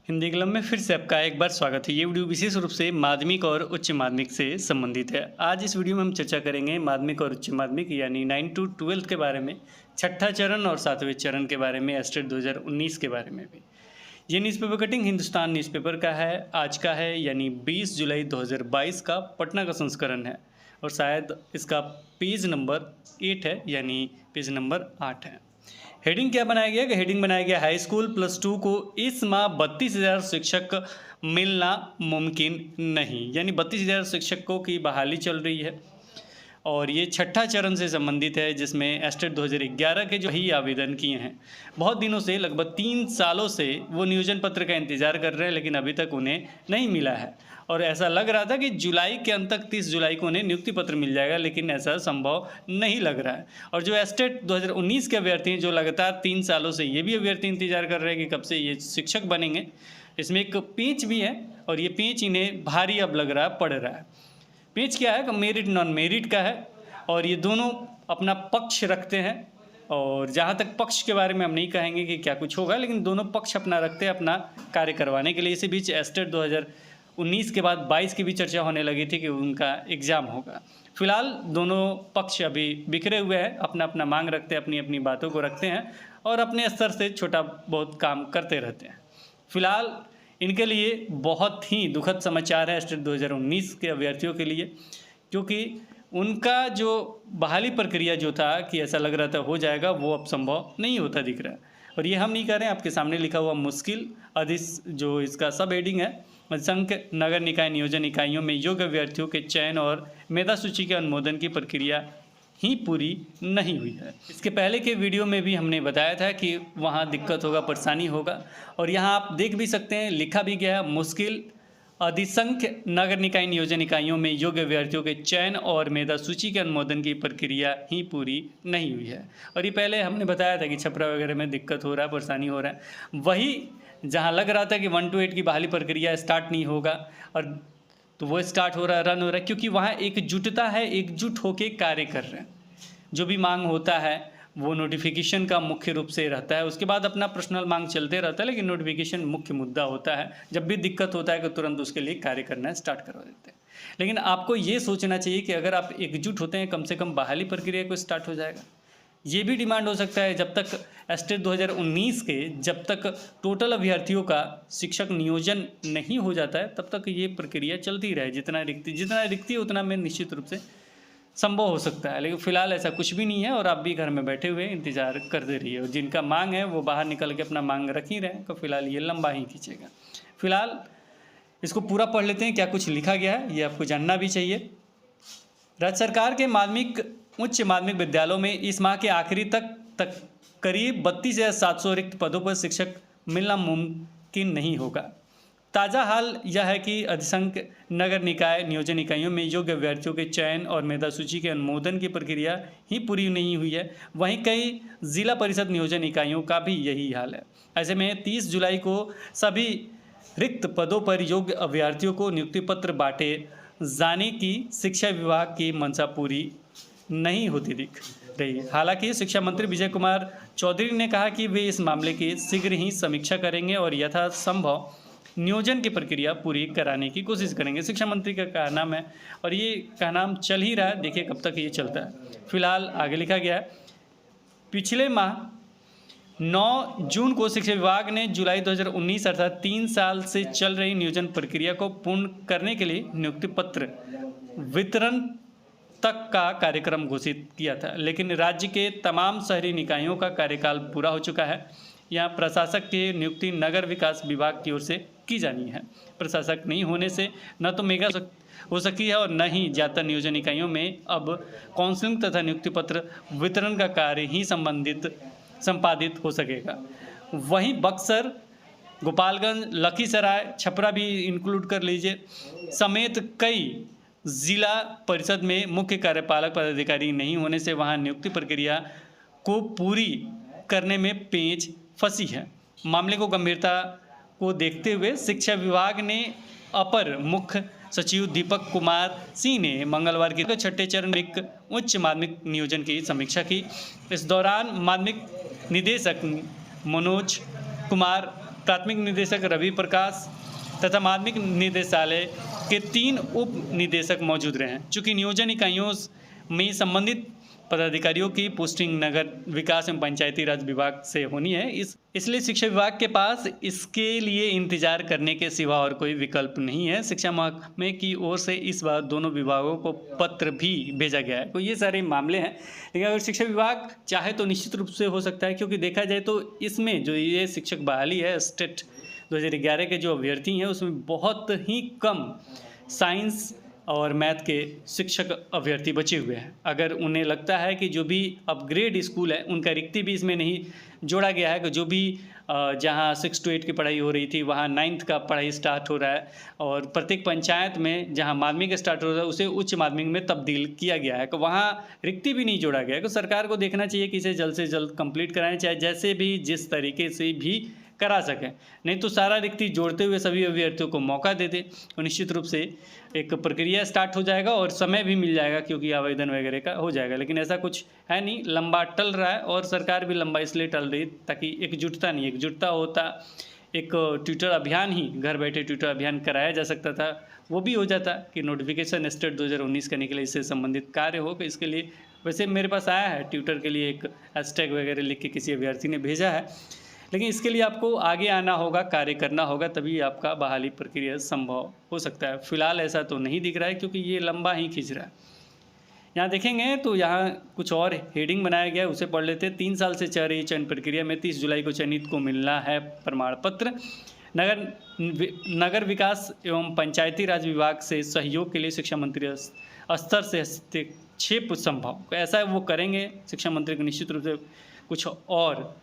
Hindi club में फिर से आपका एक बार स्वागत है। ये वीडियो विशेष रूप से माध्यमिक और उच्च माध्यमिक से संबंधित है। आज इस वीडियो में हम चर्चा करेंगे माध्यमिक और उच्च माध्यमिक यानी 9 to 12 के बारे में, छठा चरण और सातवें चरण के बारे में, एस्टेट 2019 के बारे में भी। ये न्यूज़पेपर कटिंग हिंदुस्तान न्यूज़पेपर का है, आज का है यानी 20 जुलाई 2022 का पटना का संस्करण है और शायद इसका पेज नंबर 8 है यानी पेज नंबर 8 है। हेडिंग क्या बनाया गया कि हेडिंग बनाया गया हाई स्कूल +2 को इस माह 32,000 शिक्षक मिलना मुमकिन नहीं, यानी 32,000 शिक्षकों की बहाली चल रही है और ये छठा चरण से संबंधित है जिसमें एस्टेट 2011 के जो ही आवेदन किए हैं। बहुत दिनों से लगभग 3 सालों से वो नियोजन पत्र का इंतज़ार कर रहे हैं लेकिन अभी तक उन्हें नहीं मिला है और ऐसा लग रहा था कि जुलाई के अंत तक 30 जुलाई को उन्हें नियुक्ति पत्र मिल जाएगा, लेकिन ऐसा संभव नहीं लग रहा है। और जो एस्टेट 2019 के अभ्यर्थी हैं जो लगातार 3 सालों से ये भी अभ्यर्थी इंतजार कर रहे हैं कि कब से ये शिक्षक बनेंगे, इसमें एक पेंच भी है और ये पेंच इन्हें भारी अब लग रहा पड़ रहा है। पेंच क्या है कि मेरिट नॉन मेरिट का है और ये दोनों अपना पक्ष रखते हैं और जहाँ तक पक्ष के बारे में हम नहीं कहेंगे कि क्या कुछ होगा, लेकिन दोनों पक्ष अपना रखते हैं अपना कार्य करवाने के लिए। इसी बीच एस्टेट 2019 के बाद 22 की भी चर्चा होने लगी थी कि उनका एग्ज़ाम होगा। फिलहाल दोनों पक्ष अभी बिखरे हुए हैं, अपना अपना मांग रखते हैं, अपनी अपनी बातों को रखते हैं और अपने स्तर से छोटा बहुत काम करते रहते हैं। फिलहाल इनके लिए बहुत ही दुखद समाचार है एस्टेट 2019 के अभ्यर्थियों के लिए, क्योंकि उनका जो बहाली प्रक्रिया जो था कि ऐसा लग रहा था हो जाएगा, वो अब संभव नहीं होता दिख रहा है। और ये हम नहीं कर रहे हैं, आपके सामने लिखा हुआ मुश्किल जो इसका सब हेडिंग है, संघ नगर निकाय नियोजन इकाइयों में योग्य अभ्यर्थियों के चयन और मेधा सूची के अनुमोदन की प्रक्रिया ही पूरी नहीं हुई है। इसके पहले के वीडियो में भी हमने बताया था कि वहाँ दिक्कत होगा, परेशानी होगा और यहाँ आप देख भी सकते हैं, लिखा भी गया है मुश्किल अधिसंख्य नगर निकाय नियोजन इकाइयों में योग्य अभ्यर्थियों के चयन और मेधा सूची के अनुमोदन की प्रक्रिया ही पूरी नहीं हुई है। और ये पहले हमने बताया था कि छपरा वगैरह में दिक्कत हो रहा है, परेशानी हो रहा है। वही जहाँ लग रहा था कि 1 to 8 की बहाली प्रक्रिया स्टार्ट नहीं होगा और तो वो स्टार्ट हो रहा है, रन हो रहा है, क्योंकि वहाँ एकजुटता है, एकजुट होकर कार्य कर रहे हैं। जो भी मांग होता है वो नोटिफिकेशन का मुख्य रूप से रहता है, उसके बाद अपना पर्सनल मांग चलते रहता है, लेकिन नोटिफिकेशन मुख्य मुद्दा होता है। जब भी दिक्कत होता है कि तुरंत उसके लिए कार्य करना स्टार्ट करवा देते हैं। लेकिन आपको ये सोचना चाहिए कि अगर आप एकजुट होते हैं, कम से कम बहाली प्रक्रिया को स्टार्ट हो जाएगा। ये भी डिमांड हो सकता है जब तक एस्टेट 2019 के जब तक टोटल अभ्यर्थियों का शिक्षक नियोजन नहीं हो जाता है तब तक ये प्रक्रिया चलती रहे। जितना रिक्ति उतना में निश्चित रूप से संभव हो सकता है, लेकिन फिलहाल ऐसा कुछ भी नहीं है और आप भी घर में बैठे हुए इंतज़ार करते रहिए और जिनका मांग है वो बाहर निकल के अपना मांग रख ही रहे हैं, तो फिलहाल ये लंबा ही खींचेगा। फिलहाल इसको पूरा पढ़ लेते हैं, क्या कुछ लिखा गया है ये आपको जानना भी चाहिए। राज्य सरकार के माध्यमिक उच्च माध्यमिक विद्यालयों में इस माह के आखिरी तक करीब 32,700 रिक्त पदों पर शिक्षक मिलना मुमकिन नहीं होगा। ताज़ा हाल यह है कि अधिसंख्य नगर निकाय नियोजन इकाइयों में योग्य अभ्यर्थियों के चयन और मेधा सूची के अनुमोदन की प्रक्रिया ही पूरी नहीं हुई है। वहीं कई जिला परिषद नियोजन इकाइयों का भी यही हाल है। ऐसे में 30 जुलाई को सभी रिक्त पदों पर योग्य अभ्यर्थियों को नियुक्ति पत्र बांटे जाने की शिक्षा विभाग की मंशा पूरी नहीं होती दिख रही। हालांकि शिक्षा मंत्री विजय कुमार चौधरी ने कहा कि वे इस मामले की शीघ्र ही समीक्षा करेंगे और यथासंभव नियोजन की प्रक्रिया पूरी कराने की कोशिश करेंगे। शिक्षा मंत्री का कहनाम है और ये कहनाम चल ही रहा है, देखिए कब तक ये चलता है। फिलहाल आगे लिखा गया है, पिछले माह 9 जून को शिक्षा विभाग ने जुलाई 2019 अर्थात 3 साल से चल रही नियोजन प्रक्रिया को पूर्ण करने के लिए नियुक्ति पत्र वितरण तक का कार्यक्रम घोषित किया था, लेकिन राज्य के तमाम शहरी निकायों का कार्यकाल पूरा हो चुका है। यहाँ प्रशासक की नियुक्ति नगर विकास विभाग की ओर से की जानी है। प्रशासक नहीं होने से न तो मेगा हो सकी है और न ही ज़्यादातर नियोजन इकाइयों में अब काउंसलिंग तथा नियुक्ति पत्र वितरण का कार्य ही संपादित हो सकेगा। वहीं बक्सर, गोपालगंज, लखीसराय, छपरा भी इंक्लूड कर लीजिए समेत कई जिला परिषद में मुख्य कार्यपालक पदाधिकारी नहीं होने से वहां नियुक्ति प्रक्रिया को पूरी करने में पेंच फंसी है। मामले को गंभीरता को देखते हुए शिक्षा विभाग ने अपर मुख्य सचिव दीपक कुमार सिंह ने मंगलवार की छठे चरण उच्च माध्यमिक नियोजन की समीक्षा की। इस दौरान माध्यमिक निदेशक मनोज कुमार प्राथमिक निदेशक रवि प्रकाश तथा माध्यमिक निदेशालय के 3 उप निदेशक मौजूद रहे हैं। चूँकि नियोजन इकाइयों में संबंधित पदाधिकारियों की पोस्टिंग नगर विकास एवं पंचायती राज विभाग से होनी है, इसलिए शिक्षा विभाग के पास इसके लिए इंतजार करने के सिवा और कोई विकल्प नहीं है। शिक्षा महकमे की ओर से इस बार दोनों विभागों को पत्र भी भेजा गया है। तो ये सारे मामले हैं, लेकिन अगर शिक्षा विभाग चाहे तो निश्चित रूप से हो सकता है, क्योंकि देखा जाए तो इसमें जो ये शिक्षक बहाली है स्टेट 2011 के जो अभ्यर्थी हैं उसमें बहुत ही कम साइंस और मैथ के शिक्षक अभ्यर्थी बचे हुए हैं। अगर उन्हें लगता है कि जो भी अपग्रेड स्कूल है उनका रिक्ति भी इसमें नहीं जोड़ा गया है, कि जो भी जहां 6 to 8 की पढ़ाई हो रही थी वहां 9th का पढ़ाई स्टार्ट हो रहा है, और प्रत्येक पंचायत में जहां माध्यमिक स्टार्ट हो रहा है उसे उच्च माध्यमिक में तब्दील किया गया है, तो वहां रिक्ति भी नहीं जोड़ा गया है। तो सरकार को देखना चाहिए कि इसे जल्द से जल्द कंप्लीट कराएं, चाहे जैसे भी जिस तरीके से भी करा सकें, नहीं तो सारा रिक्ति जोड़ते हुए सभी अभ्यर्थियों को मौका दे दें तो निश्चित रूप से एक प्रक्रिया स्टार्ट हो जाएगा और समय भी मिल जाएगा, क्योंकि आवेदन वगैरह का हो जाएगा। लेकिन ऐसा कुछ है नहीं, लंबा टल रहा है, और सरकार भी लंबा इसलिए टल रही ताकि एकजुटता नहीं, एकजुटता होता एक ट्विटर अभियान ही, घर बैठे ट्विटर अभियान कराया जा सकता था, वो भी हो जाता कि नोटिफिकेशन स्टेट 2019 का निकले, इससे संबंधित कार्य हो। इसके लिए वैसे मेरे पास आया है ट्विटर के लिए एक हैशटैग वगैरह लिख के किसी अभ्यर्थी ने भेजा है, लेकिन इसके लिए आपको आगे आना होगा, कार्य करना होगा, तभी आपका बहाली प्रक्रिया संभव हो सकता है। फिलहाल ऐसा तो नहीं दिख रहा है, क्योंकि ये लंबा ही खींच रहा है। यहाँ देखेंगे तो यहाँ कुछ और हेडिंग बनाया गया है, उसे पढ़ लेते हैं। 3 साल से चल रही चयन प्रक्रिया में 30 जुलाई को चयनित को मिलना है प्रमाण पत्र। नगर विकास एवं पंचायती राज विभाग से सहयोग के लिए शिक्षा मंत्री स्तर से हस्तक्षेप संभव, ऐसा वो करेंगे शिक्षा मंत्री को, निश्चित रूप से कुछ और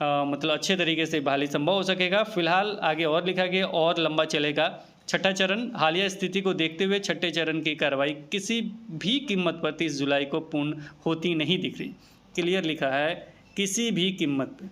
मतलब अच्छे तरीके से बहाली संभव हो सकेगा। फिलहाल आगे और लिखा गया और लंबा चलेगा छठा चरण। हालिया स्थिति को देखते हुए छठे चरण की कार्रवाई किसी भी कीमत पर 30 जुलाई को पूर्ण होती नहीं दिख रही। क्लियर लिखा है, किसी भी कीमत पे।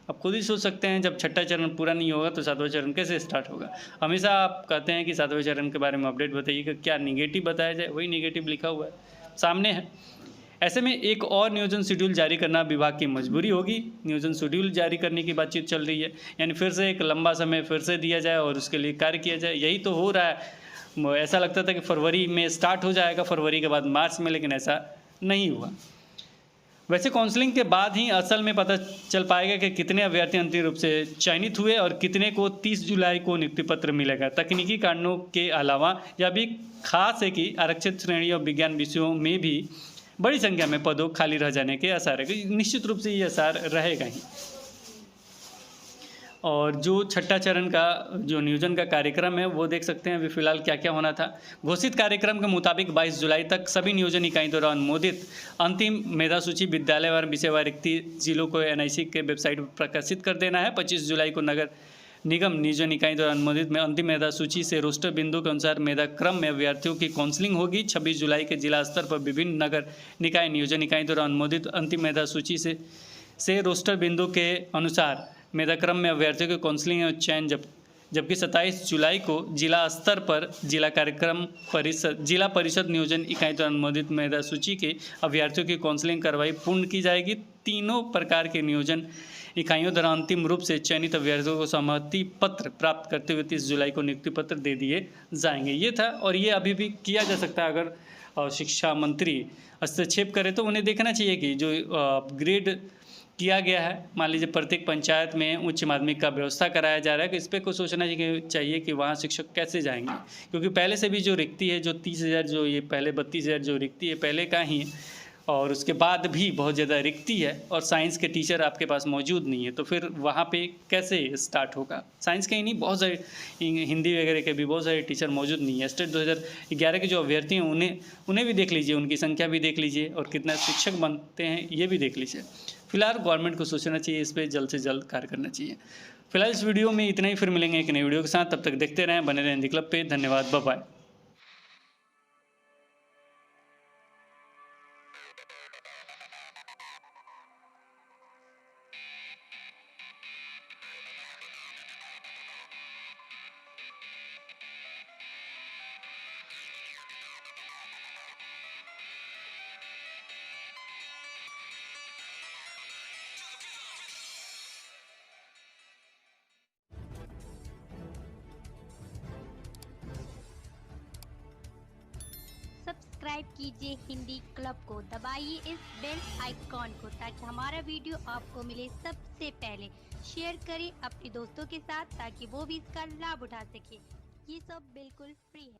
अब खुद ही सोच सकते हैं, जब छठा चरण पूरा नहीं होगा तो 7वां चरण कैसे स्टार्ट होगा। हमेशा आप कहते हैं कि 7वें चरण के बारे में अपडेट बताइए कि क्या निगेटिव बताया जाए, वही निगेटिव लिखा हुआ है सामने है। ऐसे में एक और नियोजन शेड्यूल जारी करना विभाग की मजबूरी होगी। नियोजन शेड्यूल जारी करने की बातचीत चल रही है, यानी फिर से एक लंबा समय फिर से दिया जाए और उसके लिए कार्य किया जाए। यही तो हो रहा है। ऐसा लगता था कि फरवरी में स्टार्ट हो जाएगा, फरवरी के बाद मार्च में, लेकिन ऐसा नहीं हुआ। वैसे काउंसलिंग के बाद ही असल में पता चल पाएगा कि कितने अभ्यर्थी अंतिम रूप से चयनित हुए और कितने को 30 जुलाई को नियुक्ति पत्र मिलेगा। तकनीकी कारणों के अलावा यह भी खास है कि आरक्षित श्रेणी और विज्ञान विषयों में भी बड़ी संख्या में पदों खाली रह जाने के आसार है। निश्चित रूप से ये आसार रहेगा ही। और जो छठा चरण का जो नियोजन का कार्यक्रम है वो देख सकते हैं अभी फिलहाल क्या क्या होना था। घोषित कार्यक्रम के मुताबिक 22 जुलाई तक सभी नियोजन इकाइयों द्वारा अनुमोदित अंतिम मेधा सूची विद्यालयवार विषयवार रिक्ति जिलों को NIC के वेबसाइट पर प्रकाशित कर देना है। 25 जुलाई को नगर निगम नियोजन इकाई द्वारा अनुमोदित में अंतिम मेधा सूची से रोस्टर बिंदु के अनुसार मेधा क्रम में अभ्यर्थियों की काउंसलिंग होगी। 26 जुलाई के जिला स्तर पर विभिन्न नगर निकाय नियोजन इकाई द्वारा अनुमोदित अंतिम मेधा सूची से रोस्टर बिंदु के अनुसार मेधा क्रम में अभ्यर्थियों की काउंसलिंग और चयन, जबकि 27 जुलाई को जिला स्तर पर जिला परिषद नियोजन इकाई द्वारा अनुमोदित मेधा सूची के अभ्यर्थियों की काउंसलिंग कार्रवाई पूर्ण की जाएगी। तीनों प्रकार के नियोजन इकाइयों द्वारा अंतिम रूप से चयनित अभ्यर्थियों को सहमति पत्र प्राप्त करते हुए 30 जुलाई को नियुक्ति पत्र दे दिए जाएंगे। ये था, और ये अभी भी किया जा सकता है। अगर शिक्षा मंत्री हस्तक्षेप करे तो उन्हें देखना चाहिए कि जो अपग्रेड किया गया है, मान लीजिए प्रत्येक पंचायत में उच्च माध्यमिक का व्यवस्था कराया जा रहा है, कि इस पर कुछ सोचना चाहिए कि वहाँ शिक्षक कैसे जाएंगे, क्योंकि पहले से भी जो रिक्ति है, जो 30,000 जो ये पहले 32,000 जो रिक्ति है पहले का ही, और उसके बाद भी बहुत ज़्यादा रिक्ति है, और साइंस के टीचर आपके पास मौजूद नहीं है, तो फिर वहाँ पे कैसे स्टार्ट होगा। साइंस के ही नहीं, बहुत सारे हिंदी वगैरह के भी बहुत सारे टीचर मौजूद नहीं है। स्टेट 2011 के जो अभ्यर्थी हैं उन्हें भी देख लीजिए, उनकी संख्या भी देख लीजिए, और कितना शिक्षक बनते हैं ये भी देख लीजिए। फिलहाल गवर्नमेंट को सोचना चाहिए, इस पर जल्द से जल्द कार्य करना चाहिए। फिलहाल इस वीडियो में इतना ही, फिर मिलेंगे एक नई वीडियो के साथ। तब तक देखते रहें, बने रहें हिंदी क्लब पे। धन्यवाद, बाय बाय। सब्सक्राइब कीजिए हिंदी क्लब को, दबाइए इस बेल आइकॉन को ताकि हमारा वीडियो आपको मिले सबसे पहले। शेयर करें अपने दोस्तों के साथ ताकि वो भी इसका लाभ उठा सके। ये सब बिल्कुल फ्री है।